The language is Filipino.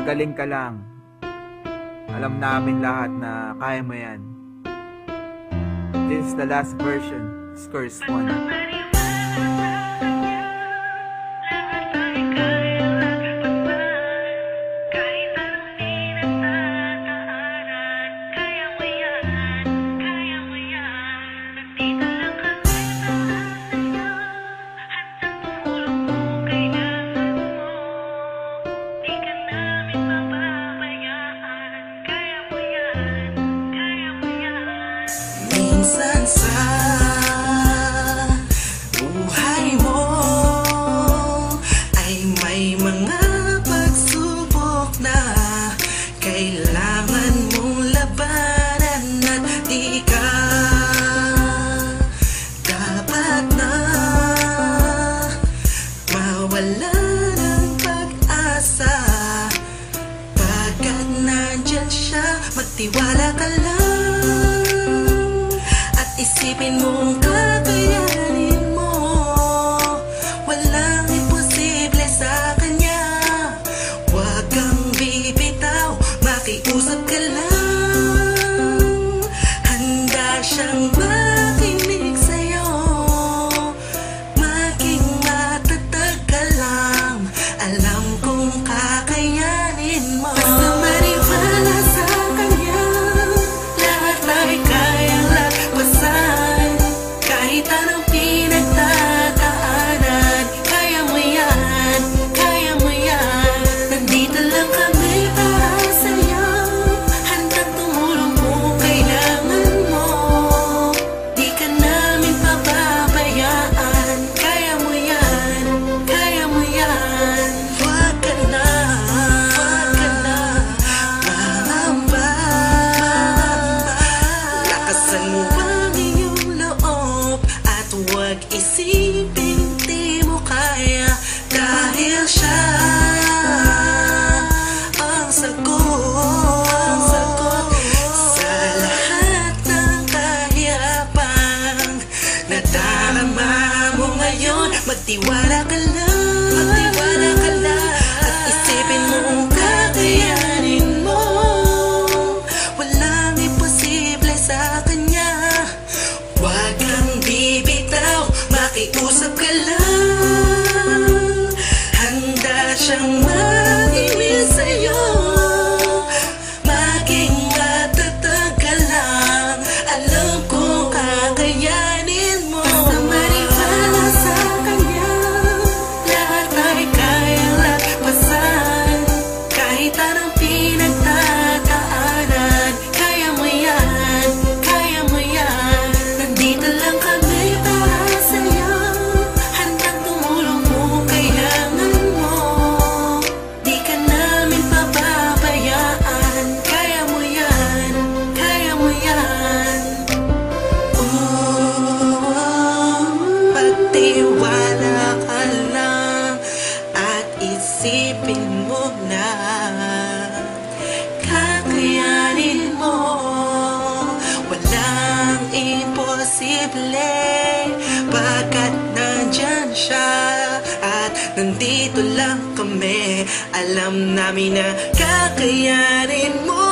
magaling ka lang. Alam namin lahat na kaya mo yan. This is the last version, Scores 1. Minsan sa buhay mo ay may mga pagsubok na kailangan mong labanan at di ka dapat na mawala ng pag-asa. Pagkat nandyan siya, magtiwala ka lang. Isipin mong kakayanin mo, walang imposible sa kanya. Huwag kang bibitaw, makiusap ka lang. Handa siyang makinig sa'yo, maging matatag ka lang. Alam kong kakayanin mo. Basta maniwala sa kanya, lahat ay kayang lagpasan. Kahit anong pinagdadaanan, kaya mo yan, kaya mo yan. Nandito lang kami para sa'yo, handang tumulong kung kailangan mo. Di ka namin pababayaan, kaya mo yan, kaya mo yan. Huwag ka na maamba. Lakasan mo ang iyong loob at huwag isipin di mo kaya, dahil siya ang sagot sa lahat ng kahirapang nadarama mo ngayon. Magtiwala ka lang, at isipin mo kung kakayanin mo. Walang imposible sa kanya. Huwag kang bibitaw, makiusap ka lang. Handa siyang makinig sa'yo, maging matatag ka lang. Alam kong kakayanin mo. Basta maniwala sa kanya, lahat ay kayang lagpasan. Kahit anong pinagdadaanan, kaya mo yan, kaya mo yan. Nandito lang kami para sa'yo, handang tumulong kung kailangan mo. Di ka namin pababayaan, kaya mo yan, kaya mo yan. Pagtiwala ka lang at isipin mo na kakayanin mo. Walang imposible, pagkat nandyan siya at nandito lang kami. Alam namin na kakayanin mo.